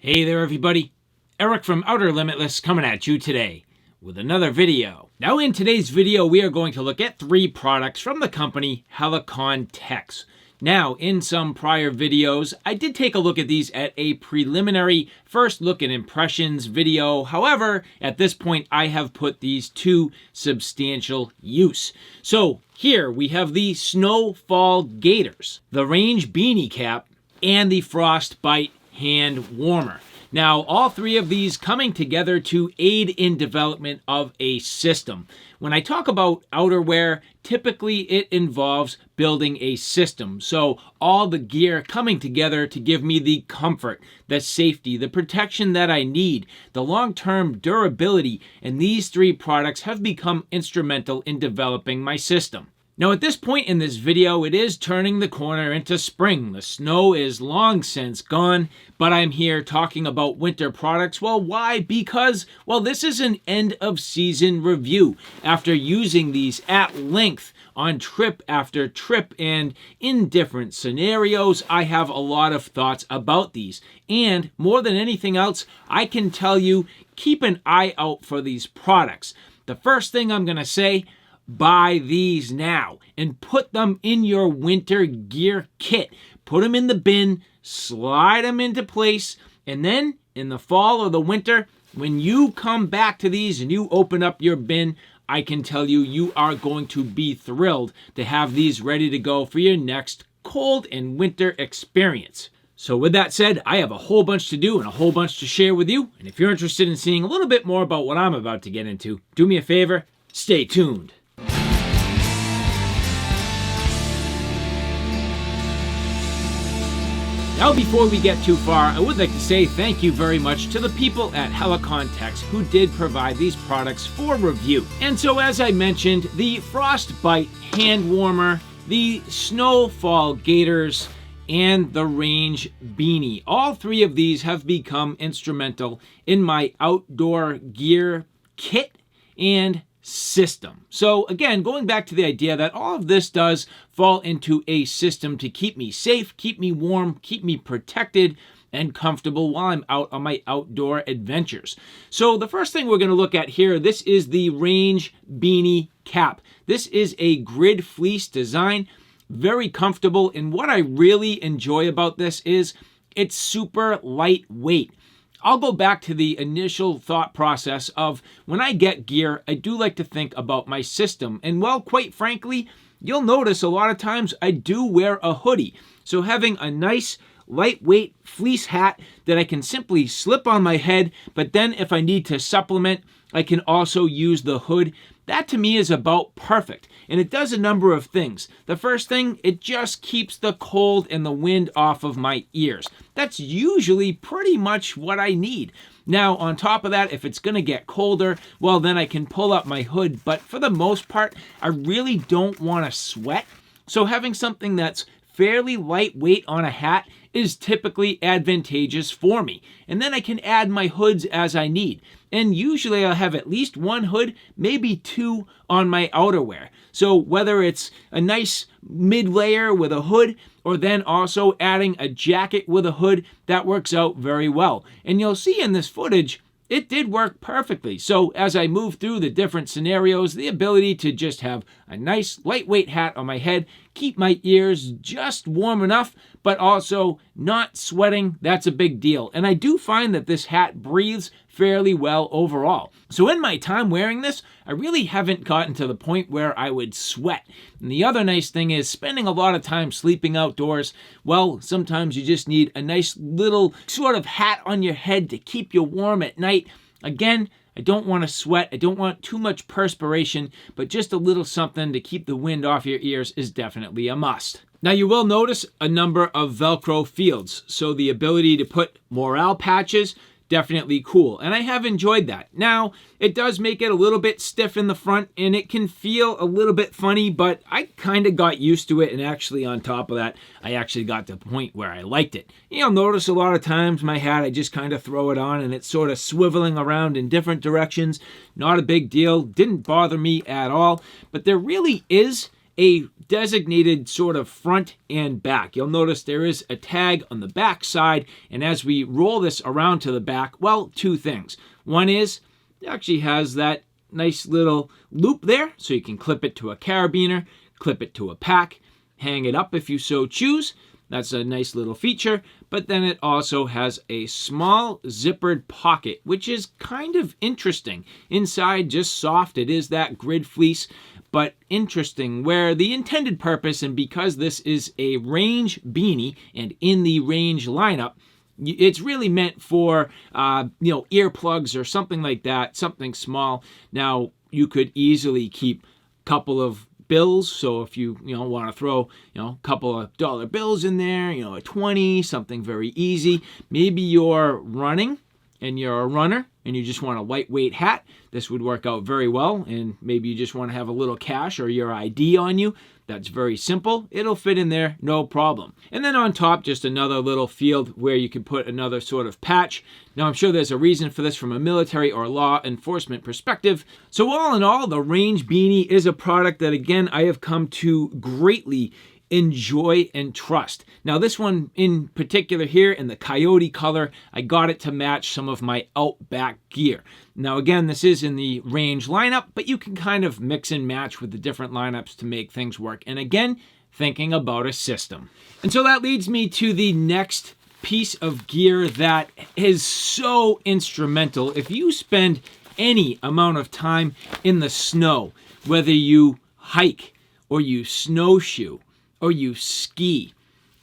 Hey there everybody, Eric from Outer Limitless coming at you today with another video. Now in today's video we are going to look at 3 products from the company Helikon. Now in some prior videos I did take a look at these at a preliminary first look and impressions video. However, at this point I have put these to substantial use. So here we have the Snowfall Gaiters, the Range Beanie Cap, and the Frostbite hand warmer. Now, all 3 of these coming together to aid in development of a system. When I talk about outerwear, typically it involves building a system. So all the gear coming together to give me the comfort, the safety, the protection that I need, the long-term durability, and these 3 products have become instrumental in developing my system. Now at this point in this video, it is turning the corner into spring. The snow is long since gone, but I'm here talking about winter products. Well, why? Because, well, this is an end of season review. After using these at length on trip after trip and in different scenarios, I have a lot of thoughts about these. And more than anything else, I can tell you, keep an eye out for these products. The first thing I'm going to say, buy these now and put them in your winter gear kit. Put them in the bin, slide them into place, and then in the fall or the winter, when you come back to these and you open up your bin, I can tell you, you are going to be thrilled to have these ready to go for your next cold and winter experience. So with that said, I have a whole bunch to do and a whole bunch to share with you. And if you're interested in seeing a little bit more about what I'm about to get into, do me a favor, stay tuned. Now before we get too far, I would like to say thank you very much to the people at Helikon who did provide these products for review. And so as I mentioned, the Frostbite hand warmer, the Snowfall Gaiters, and the Range Beanie. All 3 of these have become instrumental in my outdoor gear kit and system. So again, going back to the idea that all of this does fall into a system to keep me safe, keep me warm, keep me protected and comfortable while I'm out on my outdoor adventures. So the first thing we're going to look at here, this is the Range Beanie Cap. This is a grid fleece design, very comfortable, and what I really enjoy about this is it's super lightweight. I'll go back to the initial thought process of when I get gear, I do like to think about my system. And well, quite frankly, you'll notice a lot of times I do wear a hoodie. So having a nice lightweight fleece hat that I can simply slip on my head, but then if I need to supplement, I can also use the hood. That to me is about perfect. And it does a number of things. The first thing, it just keeps the cold and the wind off of my ears. That's usually pretty much what I need. Now, on top of that, if it's going to get colder, well, then I can pull up my hood. But for the most part, I really don't want to sweat. So having something that's fairly lightweight on a hat is typically advantageous for me. And then I can add my hoods as I need. And usually I'll have at least 1 hood, maybe 2 on my outerwear. So whether it's a nice mid-layer with a hood, or then also adding a jacket with a hood, that works out very well. And you'll see in this footage, it did work perfectly. So as I move through the different scenarios, the ability to just have a nice lightweight hat on my head, keep my ears just warm enough, but also not sweating, that's a big deal. And I do find that this hat breathes fairly well overall. So in my time wearing this, I really haven't gotten to the point where I would sweat. And the other nice thing is spending a lot of time sleeping outdoors. Well, sometimes you just need a nice little sort of hat on your head to keep you warm at night. Again, I don't want to sweat. I don't want too much perspiration, but just a little something to keep the wind off your ears is definitely a must. Now you will notice a number of Velcro fields, so the ability to put morale patches, definitely cool, and I have enjoyed that. Now, it does make it a little bit stiff in the front, and it can feel a little bit funny, but I kind of got used to it, and actually on top of that, I actually got to the point where I liked it. You'll notice a lot of times my hat, I just kind of throw it on, and it's sort of swiveling around in different directions. Not a big deal, didn't bother me at all, but there really is a designated sort of front and back. You'll notice there is a tag on the back side, and as we roll this around to the back, well, two things. One is it actually has that nice little loop there, so you can clip it to a carabiner, clip it to a pack, hang it up if you so choose. That's a nice little feature, but then it also has a small zippered pocket, which is kind of interesting. Inside, just soft, it is that grid fleece, but interesting, where the intended purpose, and because this is a range beanie and in the range lineup, it's really meant for, earplugs or something like that, something small. Now, you could easily keep a couple of bills, so if you want to throw a couple of dollar bills in there, a 20, something very easy. Maybe you're running and you're a runner and you just want a lightweight hat, this would work out very well. And maybe you just want to have a little cash or your ID on you. That's very simple. It'll fit in there, no problem. And then on top, just another little field where you can put another sort of patch. Now, I'm sure there's a reason for this from a military or law enforcement perspective. So all in all, the Range Beanie is a product that, again, I have come to greatly enjoy and trust. Now, this one in particular here in the coyote color, I got it to match some of my Outback gear. Now, again, this is in the Range lineup, but you can kind of mix and match with the different lineups to make things work. And again, thinking about a system. And so that leads me to the next piece of gear that is so instrumental. If you spend any amount of time in the snow, whether you hike or you snowshoe, or you ski,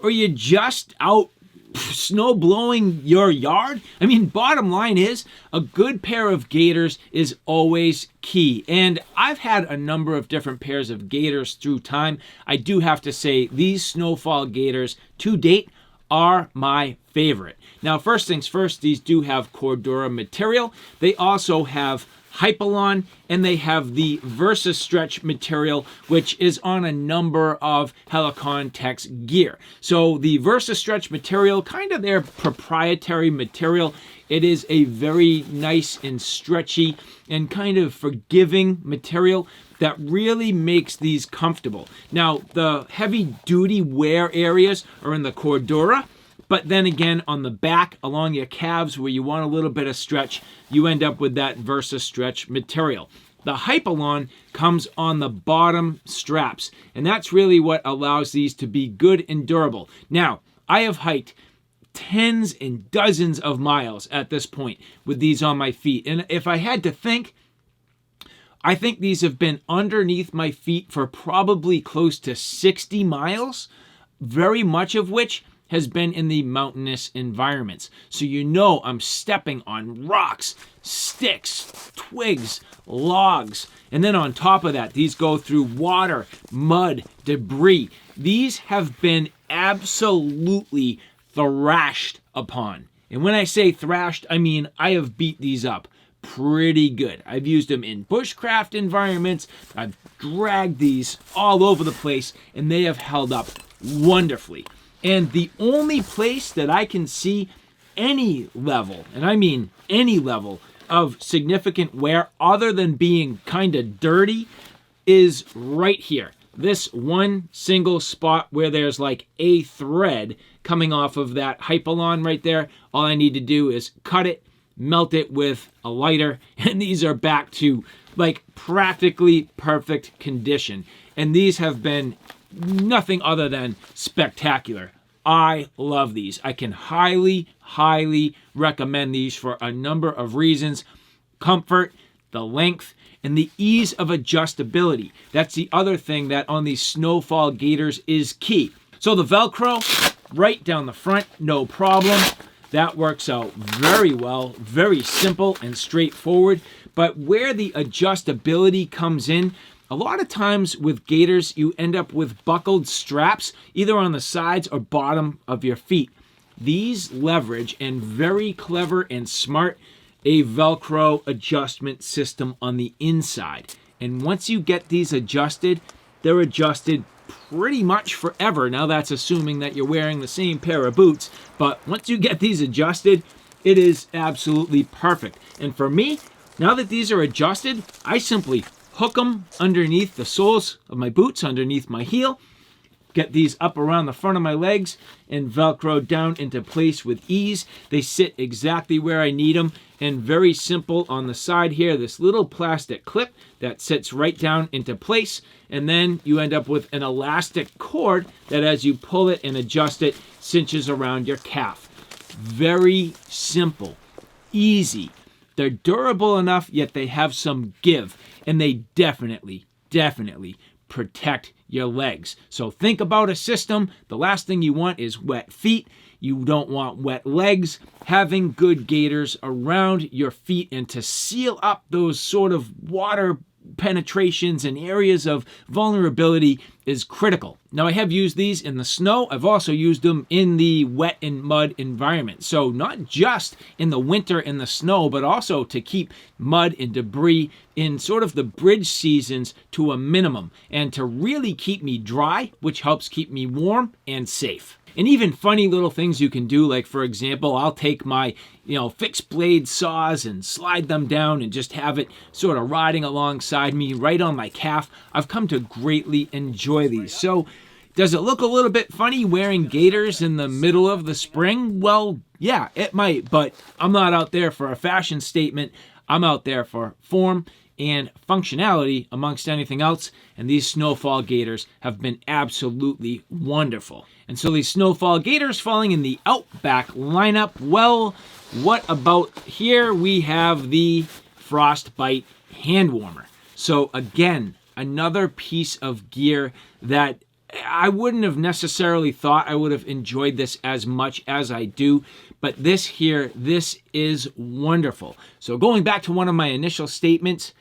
or you're just out snow blowing your yard. I mean, bottom line is a good pair of gaiters is always key. And I've had a number of different pairs of gaiters through time. I do have to say these Snowfall Gaiters to date are my favorite. Now, first things first, these do have Cordura material. They also have Hypalon, and they have the Versa Stretch material, which is on a number of Helikon Tech's gear. So the Versa Stretch material, kind of their proprietary material. It is a very nice and stretchy and kind of forgiving material that really makes these comfortable. Now, the heavy duty wear areas are in the Cordura, but then again, on the back, along your calves, where you want a little bit of stretch, you end up with that Versa Stretch material. The Hypalon comes on the bottom straps, and that's really what allows these to be good and durable. Now, I have hiked tens and dozens of miles at this point with these on my feet. And if I had to think, I think these have been underneath my feet for probably close to 60 miles, very much of which has been in the mountainous environments. So I'm stepping on rocks, sticks, twigs, logs. And then on top of that, these go through water, mud, debris. These have been absolutely thrashed upon. And when I say thrashed, I mean I have beat these up pretty good. I've used them in bushcraft environments. I've dragged these all over the place, and they have held up wonderfully. And the only place that I can see any level, and I mean any level, of significant wear other than being kind of dirty is right here. This one single spot where there's like a thread coming off of that Hypalon right there. All I need to do is cut it, melt it with a lighter, and these are back to like practically perfect condition. And these have been nothing other than spectacular. I love these. I can highly, highly recommend these for a number of reasons. Comfort, the length, and the ease of adjustability. That's the other thing that on these Snowfall Gaiters is key. So the Velcro right down the front, no problem. That works out very well, very simple and straightforward. But where the adjustability comes in, a lot of times with gaiters, you end up with buckled straps, either on the sides or bottom of your feet. These leverage, and very clever and smart, a Velcro adjustment system on the inside. And once you get these adjusted, they're adjusted pretty much forever. Now that's assuming that you're wearing the same pair of boots, but once you get these adjusted, it is absolutely perfect. And for me, now that these are adjusted, I simply hook them underneath the soles of my boots, underneath my heel. Get these up around the front of my legs and Velcro down into place with ease. They sit exactly where I need them, and very simple on the side here, this little plastic clip that sits right down into place, and then you end up with an elastic cord that as you pull it and adjust it, cinches around your calf. Very simple, easy. They're durable enough, yet they have some give, and they definitely protect your legs. So think about a system. The last thing you want is wet feet. You don't want wet legs. Having good gaiters around your feet and to seal up those sort of water penetrations and areas of vulnerability is critical. Now, I have used these in the snow. I've also used them in the wet and mud environment. So not just in the winter in the snow, but also to keep mud and debris in sort of the bridge seasons to a minimum and to really keep me dry, which helps keep me warm and safe. And even funny little things you can do, like for example, I'll take my fixed blade saws and slide them down and just have it sort of riding alongside me right on my calf. I've come to greatly enjoy these. So does it look a little bit funny wearing gaiters in the middle of the spring? Well, yeah, it might, but I'm not out there for a fashion statement. I'm out there for form and functionality amongst anything else, and these Snowfall Gaiters have been absolutely wonderful. And so these Snowfall Gaiters falling in the Outback lineup, well, what about here? We have the Frostbite hand warmer. So again, another piece of gear that I wouldn't have necessarily thought I would have enjoyed this as much as I do, but this is wonderful. So going back to one of my initial statements,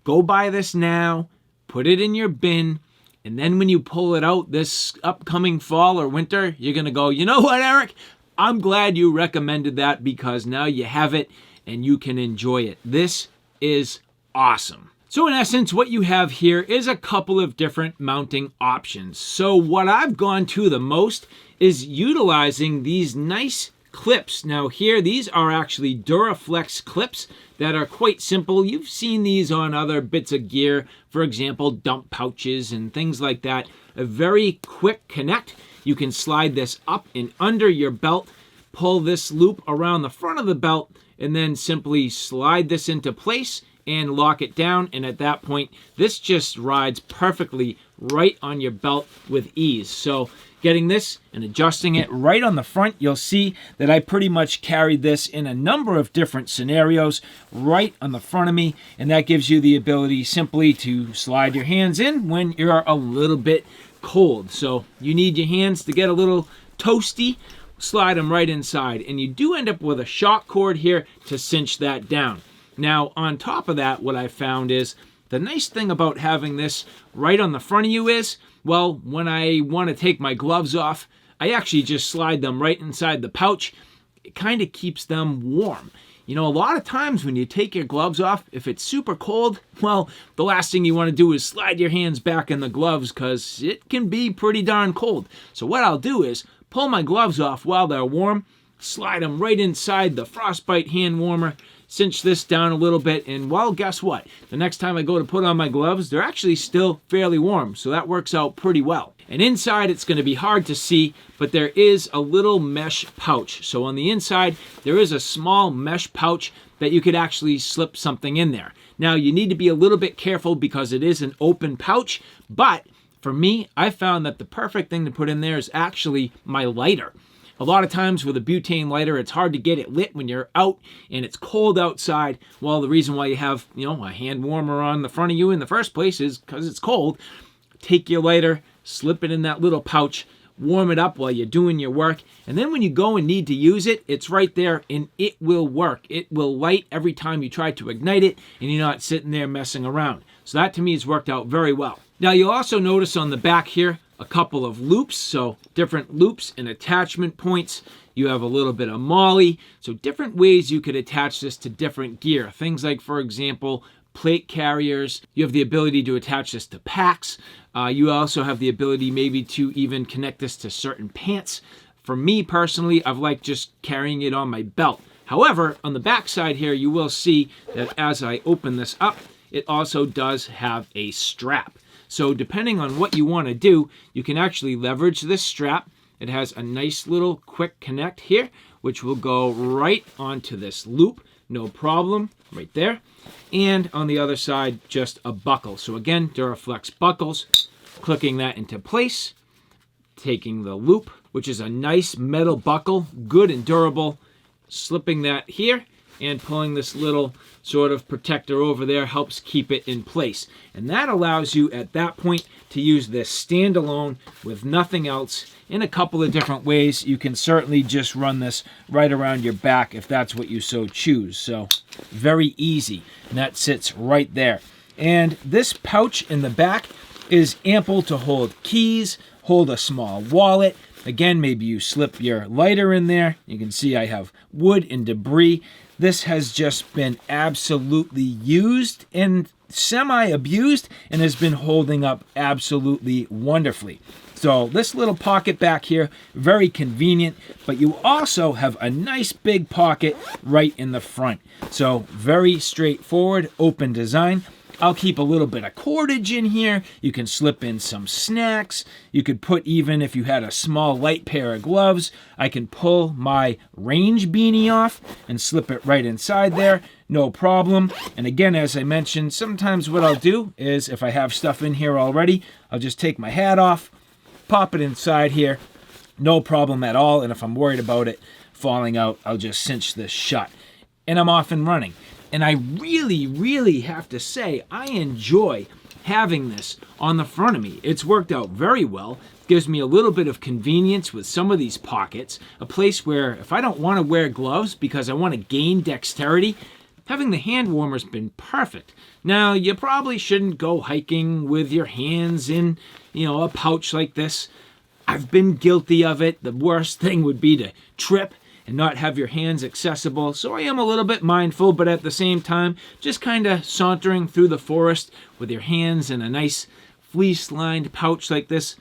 go buy this now, put it in your bin, and then when you pull it out this upcoming fall or winter, you're going to go, you know what, Eric? I'm glad you recommended that because now you have it and you can enjoy it. This is awesome. So in essence, what you have here is a couple of different mounting options. So what I've gone to the most is utilizing these nice clips. Now here, these are actually Duraflex clips that are quite simple. You've seen these on other bits of gear, for example, dump pouches and things like that. A very quick connect. You can slide this up and under your belt, pull this loop around the front of the belt, and then simply slide this into place and lock it down. And at that point, this just rides perfectly right on your belt with ease. So getting this and adjusting it right on the front, you'll see that I pretty much carried this in a number of different scenarios right on the front of me, and that gives you the ability simply to slide your hands in when you're a little bit cold. So you need your hands to get a little toasty, slide them right inside, and you do end up with a shock cord here to cinch that down. Now on top of that, what I found is the nice thing about having this right on the front of you is, well, when I want to take my gloves off, I actually just slide them right inside the pouch. It kind of keeps them warm. You know, a lot of times when you take your gloves off, if it's super cold, well, the last thing you want to do is slide your hands back in the gloves because it can be pretty darn cold. So what I'll do is pull my gloves off while they're warm, slide them right inside the Frostbite hand warmer, cinch this down a little bit, and well, guess what? The next time I go to put on my gloves, they're actually still fairly warm, so that works out pretty well. And inside, it's going to be hard to see, but there is a little mesh pouch. So on the inside, there is a small mesh pouch that you could actually slip something in there. Now, you need to be a little bit careful because it is an open pouch, but for me, I found that the perfect thing to put in there is actually my lighter. A lot of times with a butane lighter, it's hard to get it lit when you're out and it's cold outside. Well, the reason why you have, a hand warmer on the front of you in the first place is because it's cold. Take your lighter, slip it in that little pouch, warm it up while you're doing your work, and then when you go and need to use it, it's right there and it will work. It will light every time you try to ignite it and you're not sitting there messing around. So that to me has worked out very well. Now you'll also notice on the back here, a couple of loops, so different loops and attachment points. You have a little bit of molly, so different ways you could attach this to different gear. Things like, for example, plate carriers. You have the ability to attach this to packs. You also have the ability maybe to even connect this to certain pants. For me personally, I've liked just carrying it on my belt. However, on the back side here, you will see that as I open this up, it also does have a strap. So depending on what you want to do, you can actually leverage this strap. It has a nice little quick connect here, which will go right onto this loop, no problem, right there. And on the other side, just a buckle. So again, Duraflex buckles, clicking that into place, taking the loop, which is a nice metal buckle, good and durable, slipping that here, and pulling this little sort of protector over there helps keep it in place. And that allows you at that point to use this standalone with nothing else in a couple of different ways. You can certainly just run this right around your back if that's what you so choose. So very easy. And that sits right there. And this pouch in the back is ample to hold keys, hold a small wallet. Again, maybe you slip your lighter in there. You can see I have wood and debris. This has just been absolutely used and semi-abused and has been holding up absolutely wonderfully. So this little pocket back here, very convenient, but you also have a nice big pocket right in the front. So very straightforward, open design. I'll keep a little bit of cordage in here. You can slip in some snacks. You could put, even if you had a small light pair of gloves, I can pull my range beanie off and slip it right inside there. No problem. And again, as I mentioned, sometimes what I'll do is if I have stuff in here already, I'll just take my hat off, pop it inside here. No problem at all. And if I'm worried about it falling out, I'll just cinch this shut. And I'm off and running. And I really have to say, I enjoy having this on the front of me. It's worked out very well. Gives me a little bit of convenience with some of these pockets. A place where if I don't want to wear gloves because I want to gain dexterity, having the hand warmer's been perfect. Now, you probably shouldn't go hiking with your hands in, a pouch like this. I've been guilty of it. The worst thing would be to trip and not have your hands accessible. So I am a little bit mindful, but at the same time, just kind of sauntering through the forest with your hands in a nice fleece-lined pouch like this,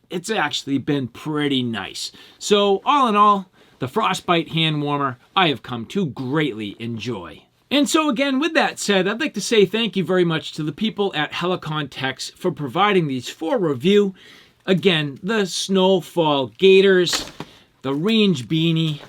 it's actually been pretty nice. So all in all, the Frostbite hand warmer I have come to greatly enjoy. And so again, with that said, I'd like to say thank you very much to the people at Helikon Techs for providing these for review. Again, the Snowfall Gaiters, the range beanie,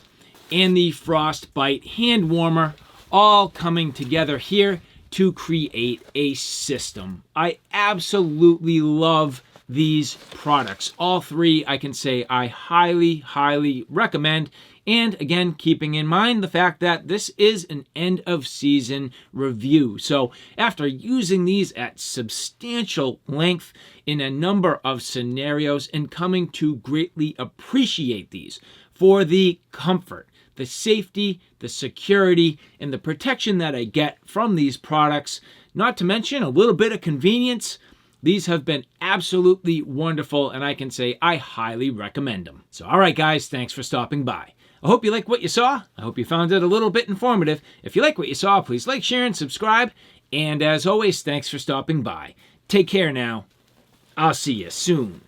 and the Frostbite hand warmer, all coming together here to create a system. I absolutely love these products. All three, I can say I highly recommend. And again, keeping in mind the fact that this is an end of season review. So after using these at substantial length in a number of scenarios and coming to greatly appreciate these for the comfort, the safety, the security, and the protection that I get from these products, not to mention a little bit of convenience, these have been absolutely wonderful, and I can say I highly recommend them. So all right, guys, thanks for stopping by. I hope you like what you saw. I hope you found it a little bit informative. If you like what you saw, please like, share, and subscribe. And as always, thanks for stopping by. Take care now. I'll see you soon.